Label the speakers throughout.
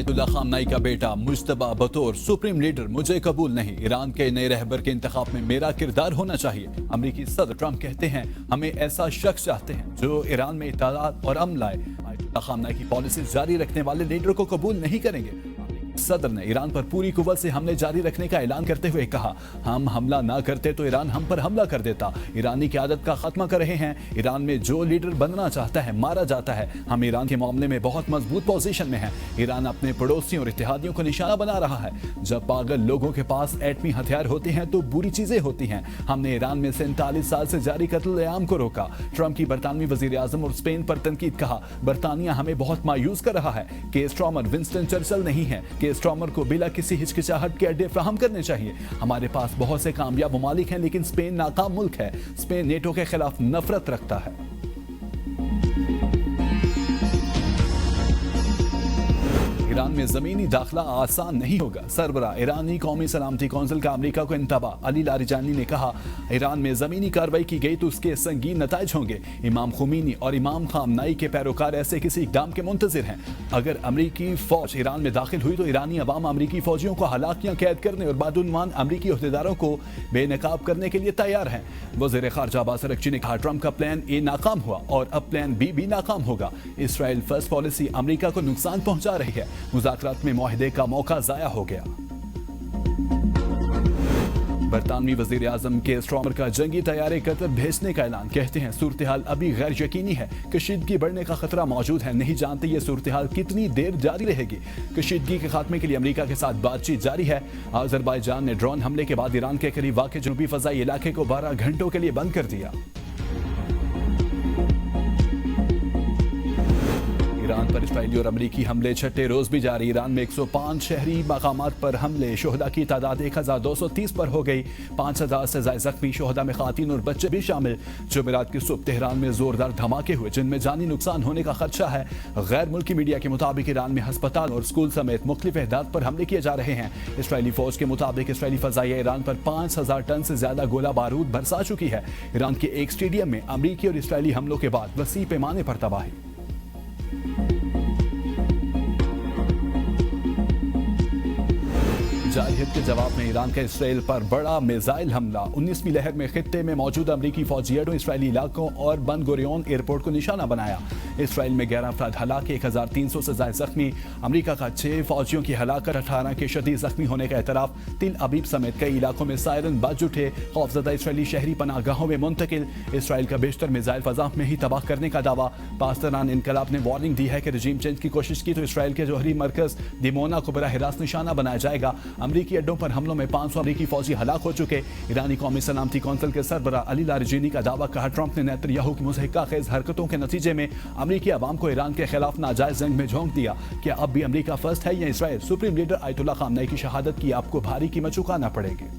Speaker 1: Ayatollah खामनाई का बेटा मुज्तबा बतौर सुप्रीम लीडर मुझे कबूल नहीं, ईरान के नए रहबर के इंतखाब में मेरा किरदार होना चाहिए। अमरीकी सदर ट्रंप कहते हैं हमें ऐसा शख्स चाहते हैं जो ईरान में इत्तेलात और अमन लाए। आयतुल्ला खामनाई की पॉलिसी जारी रखने वाले लीडर को कबूल नहीं करेंगे। सदर ने ईरान पर पूरी कुव्वत से हमले जारी रखने का ऐलान करते हुए कहा, हम हमला ना करते तो ईरान हम पर हमला कर देता। ईरानी क़यादत का खात्मा कर रहे हैं। ईरान में जो लीडर बनना चाहता है मारा जाता है। हम ईरान के मामले में बहुत मजबूत पोजीशन में हैं। ईरान अपने पड़ोसियों और इत्तेहादियों को निशाना बना रहा है। जब पागल लोगों के पास एटमी हथियार होते हैं तो बुरी चीजें होती हैं। हमने ईरान में 47 साल से जारी कत्ल-ए-आम को रोका। ट्रंप की बरतानवी वजीर आजम और स्पेन पर तनकीद। कहा, बरतानिया हमें बहुत मायूस कर रहा है। के स्ट्रॉमर विंस्टन चर्चिल नहीं है। के स्ट्रॉमर को बिला किसी हिचकिचाहट के अड्डे फ्राहम करने चाहिए। हमारे पास बहुत से कामयाब ममालिक हैं, लेकिन स्पेन नाकाम मुल्क है। स्पेन नेटो के खिलाफ नफरत रखता है। ईरान में जमीनी दाखिला आसान नहीं होगा। सरबरा ईरानी कौमी सलामती कौंसिल का अमेरिका को इंतबाह। अली लारिजानी ने कहा, ईरान में जमीनी कार्रवाई की गई तो उसके संगीन नताइज होंगे। इमाम खुमैनी और इमाम खामनाई के पैरोकार ऐसे किसी इकदाम के मुंतजिर हैं। अगर अमरीकी फौज ईरान में दाखिल हुई तो ईरानी अवाम अमरीकी फौजियों को हलाकियां कैद करने और बादुनवान अमरीकी अहदेदारों को बेनकाब करने के लिए तैयार हैं। वज़ीर ख़ारजा अब्बास अरग़ची ने कहा, ट्रंप का प्लान ए नाकाम हुआ और अब प्लान बी भी नाकाम होगा। इसराइल फर्स्ट पॉलिसी अमरीका को नुकसान पहुंचा रही है। मुज़ाकरात में मुआहदे का मौका ज़ाया हो गया। बरतानवी वजीर आजम के स्ट्रॉमर का जंगी तैयारे कतर भेजने का ऐलान। कहते हैं सूरत हाल अभी गैर यकीनी है। कशीदगी बढ़ने का खतरा मौजूद है। नहीं जानते ये सूरत हाल कितनी देर जारी रहेगी। कशीदगी के खात्मे के लिए अमेरिका के साथ बातचीत जारी है। अज़रबैजान ने ड्रोन हमले के बाद ईरान के करीब वाक़ जनूबी फ़ज़ाई इलाके को 12 घंटों के लिए बंद कर दिया। ईरान पर इस्राइली और अमरीकी हमले छठे रोज भी जारी। ईरान में 105 शहरी मकामात पर हमले। शोहदा की तादाद 1230 पर हो गई। 5000 से ज्यादा जख्मी। शोहदा में खातीन और बच्चे भी शामिल। जुमेरात की सुबह तेहरान में जोरदार धमाके हुए जिनमें जानी नुकसान होने का खदशा है। गैर मुल्की मीडिया के मुताबिक ईरान में अस्पताल और स्कूल समेत मुख्तलिफ अहदाद पर हमले किए जा रहे हैं। इसराइली फौज के मुताबिक इसराइली फ़ज़ाइया ईरान पर 5000 टन से ज्यादा गोला बारूद बरसा चुकी है। ईरान के एक स्टेडियम में अमरीकी और इसराइली हमलों के बाद वसी पैमाने पर तबाही। जारहियत के जवाब में ईरान का इसराइल पर बड़ा मिसाइल हमला। 19वीं लहर में खित्ते में मौजूद अमरीकी फौजी अड्डों, इसराइली इलाकों और बन गुरियोन एयरपोर्ट को निशाना बनाया। इसराइल में 11 अफराद हलाक, 1300 से ज्यादा जख्मी। अमरीका का 6 फौजियों की हलाकत, 18 के शदीद जख्मी होने का एतराफ। तिल अबीब समेत कई इलाकों में सायरन बज उठे। खौफजदा इसराइली शहरी पनाहगाहों में मुंतकिल। इसराइल का बेशतर मिसाइल फजा में ही तबाह करने का दावा। पाकिस्तान इनकलाब ने वार्निंग दी है कि रजीम चेंज की कोशिश की तो इसराइल के जौहरी मरकज दिमोना को बराह रास्त निशाना बनाया जाएगा। अमरीकी अड्डों पर हमलों में 500 अमरीकी फौजी हलाक हो चुके। ईरानी कौमी सलामती कौंसिल के सरबरा अली लारिजानी का दावा। कहा, ट्रंप ने नेतन्याहू की मुज़हिका खेज हरकतों के नतीजे में अमरीकी अवाम को ईरान के खिलाफ नाजायज जंग में झोंक दिया। क्या अब भी अमरीका फर्स्ट है या इसराइल? सुप्रीम लीडर आयतुल्ला खामनाई की शहादत की आपको भारी कीमत चुकाना पड़ेगी।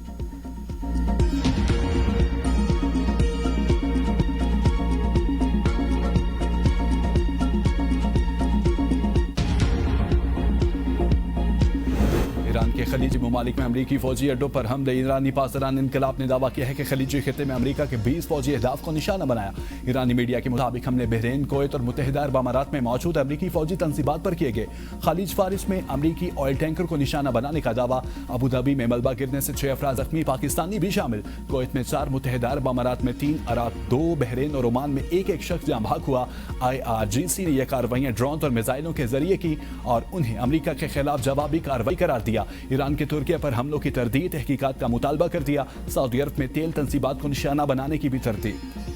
Speaker 1: ईरान के खलीजी ममालिक में अमरीकी फौजी अड्डों पर हमले। ईरानी पासदान इनकलाब ने दावा किया है कि खलीजी खित्ते में अमरीका के 20 फौजी अहदाफ को निशाना बनाया। ईरानी मीडिया के मुताबिक हमले बहरीन, कुवैत और मुत्तहिदा अरब अमारात में मौजूद अमरीकी फौजी तंसीबात पर किए गए। खलीज फारिस में अमरीकी ऑयल टैंकर को निशाना बनाने का दावा। अबू धाबी में मलबा गिरने से 6 अफराद जख्मी, पाकिस्तानी भी शामिल। कुवैत में 4, मुत्तहिदा अरब अमारात में 3, अराक 2, बहरीन और ओमान में एक शख्स जाँ बहक हुआ। IRGC ने यह कार्रवाइयां ड्रोन और मिसाइलों के जरिए की और उन्हें अमरीका के खिलाफ जवाबी कार्रवाई करार दिया। ईरान के तुर्किया पर हमलों की तरदीद, तहकीकात का मुतालबा कर दिया। सऊदी अरब में तेल तंसीबात को निशाना बनाने की भी तरदीद।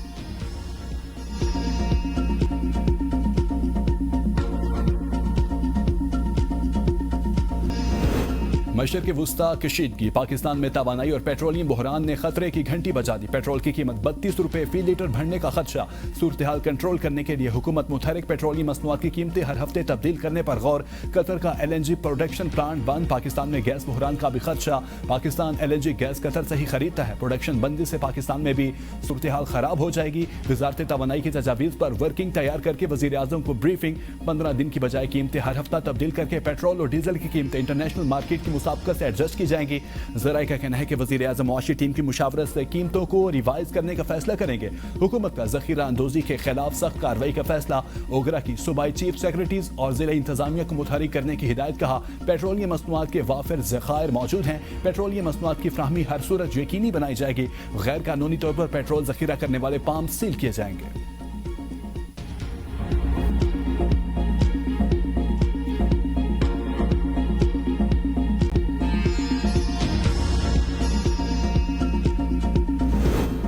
Speaker 1: मशरिक़ वुस्ता कशीदगी। पाकिस्तान में तवानाई और पेट्रोलियम बहरान ने खतरे की घंटी बजा दी। पेट्रोल की कीमत 32 रुपए फी लीटर बढ़ने का खदशा। सूरत हाल कंट्रोल करने के लिए हुकूमत मुतहरिक पेट्रोलियम मसनूआत की कीमतें हर हफ्ते तब्दील करने पर गौर। कतर का LNG प्रोडक्शन प्लांट बंद। पाकिस्तान में गैस बहरान का भी खदशा। पाकिस्तान LNG गैस कतर से ही खरीदता है। प्रोडक्शन बंदी से पाकिस्तान में भी सूरत हाल खराब हो जाएगी। वजारत तवानाई की तजावीज़ पर वर्किंग तैयार करके वज़ीर आज़म को ब्रीफिंग। 15 दिन की बजाय कीमतें हर हफ्ता तब्दील करके पेट्रोल और डीजल की कीमतें इंटरनेशनल मार्केट की मुताबिक से एडजस्ट की जाएंगी। जराए का कहना है कि वजीर आजम वाशी टीम की मुशावरत से कीमतों को रिवाइज करने का फैसला करेंगे। हुकूमत का जखीरा अंदोजी के खिलाफ सख्त कार्रवाई का फैसला। ओगरा की सूबाई चीफ सेक्रेटरीज और जिला इंतजामिया को मुतहरिक करने की हिदायत। कहा पेट्रोलियम मसनूआत के वाफिर ज़खायर मौजूद हैं, पेट्रोलियम मसनूआत की फ्राहमी हर सूरत यकीनी बनाई जाएगी। गैर कानूनी तौर पर पेट्रोल जखीरा करने वाले पाम सील किए जाएंगे।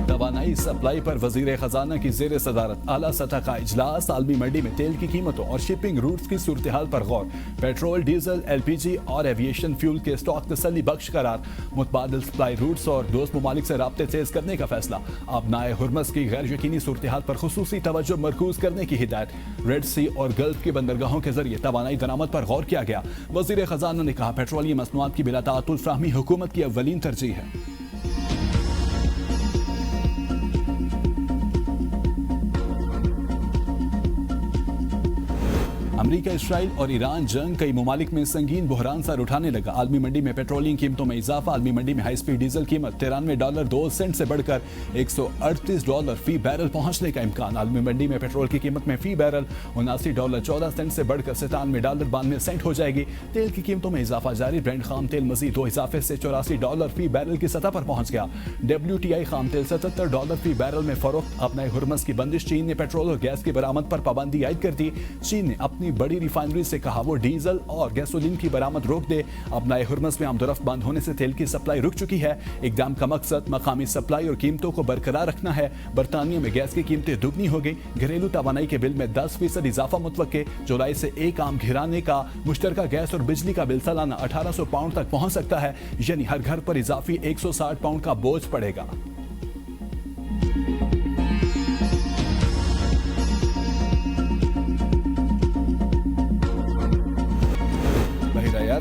Speaker 1: तवानाई सप्लाई पर वजीर खजाना की जेर सदारत आला सतह का इजलास। आलमी मंडी में तेल की कीमतों और शिपिंग रूट्स की सूरत हाल पर गौर। पेट्रोल, डीजल, LPG और एविएशन फ्यूल के स्टॉक तसल्ली बख्श करार। मुतबादिल सप्लाई रूट्स और दोस्त ममालिक से राब्ते तेज करने का फैसला। अपनाए हुर्मस की गैर यकीनी सूरत हाल पर खुसूसी तवज्जो मरकूज करने की हिदायत। रेड सी और गल्फ की बंदरगाहों के जरिए तवानाई दरामद पर गौर किया गया। वजीर खजाना ने कहा पेट्रोलियम मसनूआत की बिला तातुल फ्राहमी हुकूमत की अव्वलीन तरजीह है। अमेरिका, इसराइल और ईरान जंग कई ममालिक में संगीन बहरान सर उठाने लगा। आलमी मंडी में पेट्रोलियम कीमतों में इजाफा। आलमी मंडी में हाई स्पीड डीजल कीमत $93.02 से बढ़कर $138 फी बैरल पहुंचने का इम्कान। आलमी मंडी में पेट्रोल की कीमत में फी बैरल $79.14 से बढ़कर $97.92 हो जाएगी। तेल की कीमतों में इजाफा जारी। ब्रेंट खाम तेल मजीद 2 इजाफे से $84 फी बैरल की सतह पर पहुंच गया। WTI खाम तेल $77 फी बैरल में फरोख्त। अपने हुर्मस की बंदिश। चीन ने पेट्रोल और गैस की बरामद पर पाबंदी आयद कर दी। चीन ने अपनी बड़ी रिफाइनरी से कहा वो डीजल और गैसोलीन की बरामद रोक दे। अब नए हुर्मस में आमदोरफ्त बंद होने से तेल की सप्लाई रुक चुकी है। इकदाम का मकसद मकामी सप्लाई और कीमतों को बरकरार रखना है। बरतानिया में गैस की कीमतें दुगनी हो गई। घरेलू तवानाई के बिल में 10% इजाफा मुतवक्के। जुलाई से एक आम घिराने का मुश्तरका गैस और बिजली का बिल सालाना 1800 पाउंड तक पहुंच सकता है, यानी हर घर पर इजाफी 160 पाउंड का बोझ पड़ेगा।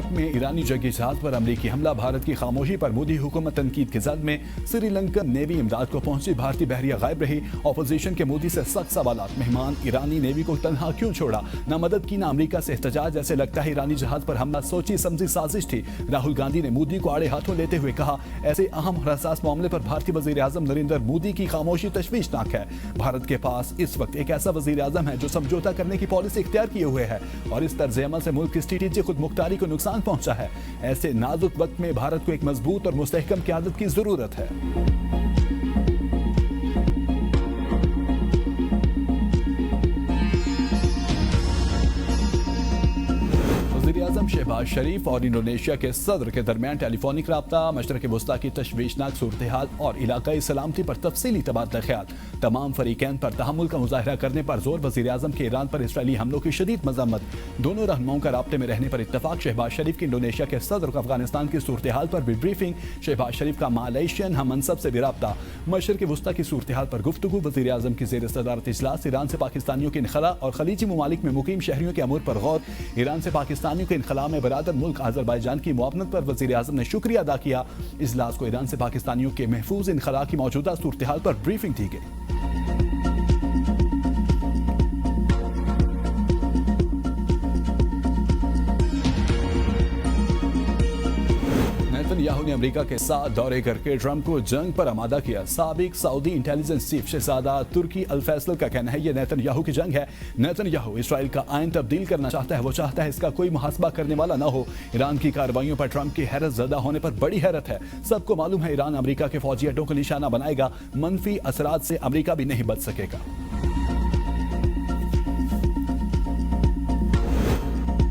Speaker 1: में ईरानी जंगी जहाज पर अमरीकी हमला। भारत की खामोशी पर मोदी हुकूमत तनकीद की जद में। श्रीलंकन नेवी इमदाद को पहुंची। भारतीय बहरिया गायब रही। ऑपोजिशन के मोदी से सख्त सवालात। मेहमान ईरानी नेवी को तनहा क्यों छोड़ा? ना मदद की ना अमरीका से एहतजाज। ऐसे लगता है ईरानी जहाज पर हमला सोची समझी साजिश थी। राहुल गांधी ने मोदी को आड़े हाथों लेते हुए कहा ऐसे अहम और हसास मामले पर भारतीय वजीर आजम नरेंद्र मोदी की खामोशी तशवीशनाक है। भारत के पास इस वक्त एक ऐसा वजीर आजम है जो समझौता करने की पॉलिसी इख्तियार किए हुए है और इस तर्ज अमल से मुल्क की स्ट्रेटेजिक खुद मुख्तारी को नुकसान पहुंचा है। ऐसे नाजुक वक्त में भारत को एक मजबूत और मुस्तहकम क़यादत की जरूरत है। वज़ीर-ए-आज़म शहबाज शरीफ और इंडोनेशिया के सदर के दरमियान टेलीफोनिक राब्ता। मशरक़ वस्ता की तशवीशनाक सूरत हाल और इलाकाई सलामती पर तफसीली तबादला ख्याल। तमाम फरीकैन पर तहम्मुल का मुजाहरा करने पर जोर। वज़ीर-ए-आज़म के ईरान पर इसराइली हमलों की शदीद मज़म्मत। दोनों रहनुमाओं का राब्ते में रहने पर इत्तफाक। शहबाज शरीफ की इंडोनेशिया के सदर को अफगानिस्तान की सूरत हाल पर भी ब्रीफिंग। शहबाज शरीफ का मालयशियन हम मनसब से भी राब्ता। मशरक़ वस्ता की सूरत हाल पर गुफ्तगू। वज़ीर-ए-आज़म की ज़ेर सदारत इजलास। ईरान से पाकिस्तानियों के इनखला और खलीजी ममालिक में मुकीम शहरियों के अमूर पर गौर। ईरान से पाकिस्तानियों के इनखला में बरादर मुल्क आज़रबाईजान की मुआवनत पर वज़ीर-ए-आज़म ने शुक्रिया अदा किया। इजलास को ईरान से पाकिस्तानियों के महफूज इनखला की मौजूदा सूरत हाल पर ब्रीफिंग दी गई। नेतन्याहू ने अमेरिका के साथ दौरे करके ट्रंप को जंग पर आमादा किया। साबिक सऊदी इंटेलिजेंस चीफ शहजादा तुर्की अल फैसल का कहना है ये नेतन्याहू की जंग है। नेतन्याहू इसराइल का आइन तब्दील करना चाहता है। वो चाहता है इसका कोई मुहासबा करने वाला ना हो। ईरान की कार्रवाइयों पर ट्रंप की हैरत ज़दा होने पर बड़ी हैरत है। सबको मालूम है ईरान अमेरिका के फौजी अड्डों को निशाना बनाएगा। मनफी असरात से अमेरिका भी नहीं बच सकेगा।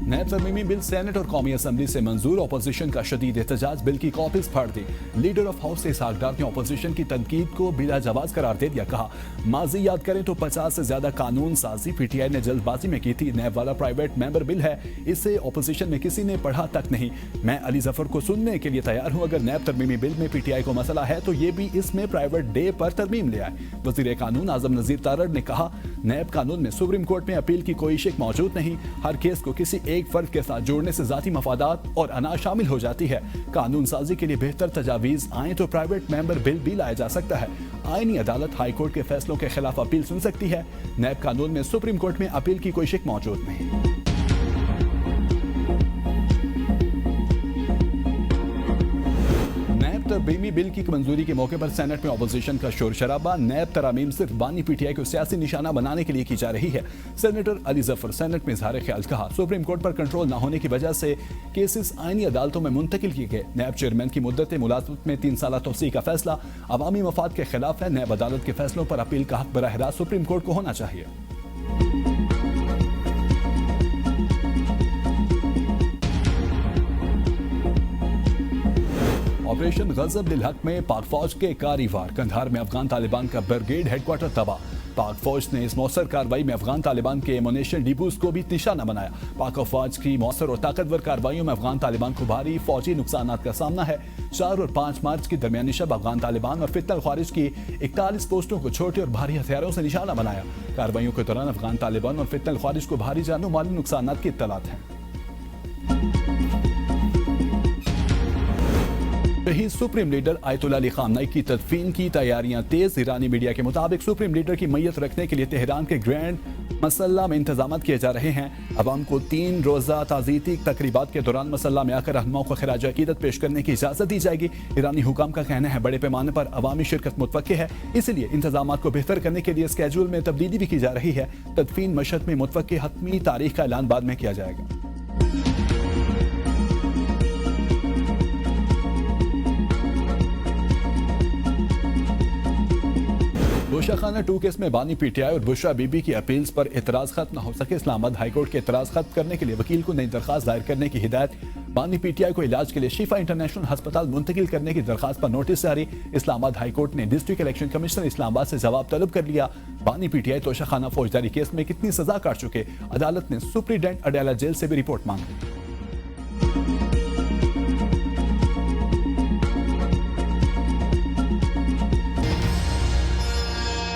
Speaker 1: नैब तरमीमी बिल सेनेट और कौमी असम्बली से मंजूर। अपोजिशन का शदीद एहतजाज। बिल की कॉपीज फाड़ दी। लीडर ऑफ हाउस से इसहाक डार ने अपोजिशन की तनकीद को बिला जवाज करार दे दिया। कहा माजी याद करें तो 50 से ज्यादा कानून साजी PTI ने जल्दबाजी में की थी। नैब वाला प्राइवेट मेंबर बिल है, इसे अपोजिशन में किसी ने पढ़ा तक नहीं। मैं अली जफर को सुनने के लिए तैयार हूं। अगर नैब तरमीमी बिल में PTI को मसला है तो ये भी इसमें प्राइवेट डे पर तरमीम ले आए। वजीर कानून आजम नजीर तारड़ ने कहा नैब कानून में सुप्रीम कोर्ट में अपील की कोई शिक मौजूद नहीं। हर केस को किसी एक फर्द के साथ जोड़ने से जाती मफादात और अना शामिल हो जाती है। कानून साजी के लिए बेहतर तजावीज आए तो प्राइवेट मेंबर बिल भी लाया जा सकता है। आईनी अदालत हाई कोर्ट के फैसलों के खिलाफ अपील सुन सकती है। नैब कानून में सुप्रीम कोर्ट में अपील की कोई शिक मौजूद नहीं। तरमीमी बिल की मंजूरी के मौके पर सेनेट में अपोजिशन का शोर शराबा। नैब तरामीम सिर्फ बानी पीटीआई को सियासी निशाना बनाने के लिए की जा रही है। सेनेटर अली जफर सेनेट में इजहार ख्याल कहा, सुप्रीम कोर्ट पर कंट्रोल न होने की वजह से केसेस आईनी अदालतों में मुंतकिल किए गए। नैब चेयरमैन की मुद्दत मुलाजमत में 3 साल तौसीह का फैसला अवामी मफाद के खिलाफ है। नैब अदालत के फैसलों पर अपील का हक बराह रास्त सुप्रीम कोर्ट को होना चाहिए। ऑपरेशन गजब लिल हक में पाक फौज के कारी-वार। कंधार में अफगान तालिबान का ब्रिगेड हेडक्वार्टर तबाह। पाक फौज ने इस मौसर कार्रवाई में अफगान तालिबान के एमुनेशन डिपोज को भी निशाना बनाया। पाक फौज की मौसर और ताकतवर कार्रवाइयों में अफगान तालिबान को भारी फौजी नुकसान का सामना है। 4 और 5 मार्च की दरमियानी शब अफगान तालिबान और फितनल ख्वारिज की 41 पोस्टों को छोटे और भारी हथियारों से निशाना बनाया। कार्रवाइयों के दौरान अफगान तालिबान और फितनल ख्वारिज को भारी जानो माली नुकसान की इत्तलात है। शहीद supreme leader Ayatollah Ali Khamenei की तदफीन की तैयारियां तेज। ईरानी मीडिया के मुताबिक सुप्रीम लीडर की मैयत रखने के लिए तेहरान के ग्रैंड मसल्ला में इंतजाम किए जा रहे हैं। अवाम को 3 रोज़ा ताज़ीती तकरीबात के दौरान मसल्ला में आकर रहनुमाओं को खिराज अकीदत पेश करने की इजाज़त दी जाएगी। ईरानी हुकाम का कहना है बड़े पैमाने पर अवामी शिरकत मुतवक्के है, इसलिए इंतजाम को बेहतर करने के लिए स्केड्यूल में तब्दीली भी की जा रही है। तदफीन मशहद में मुतवक्के हतमी तारीख का ऐलान बाद में किया जाएगा। बुशरा खाना 2 केस में बानी पीटीआई और बुशरा बीबी की अपील्स पर एतराज खत्म न हो सके। इस्लामाबाद हाईकोर्ट के एतराज खत्म करने के लिए वकील को नई दरखास्त दायर करने की हिदायत। बानी पीटीआई को इलाज के लिए शिफा इंटरनेशनल अस्पताल मुंतकिल करने की दरखास्त पर नोटिस जारी। इस्लामाबाद हाईकोर्ट ने डिस्ट्रिक्ट इलेक्शन कमिश्नर इस्लामाबाद से जवाब तलब कर लिया। बानी पीटीआई तोशा खाना फौजदारी केस में कितनी सजा काट चुके, अदालत ने सुप्रीडेंट अडाला जेल से भी रिपोर्ट मांगी।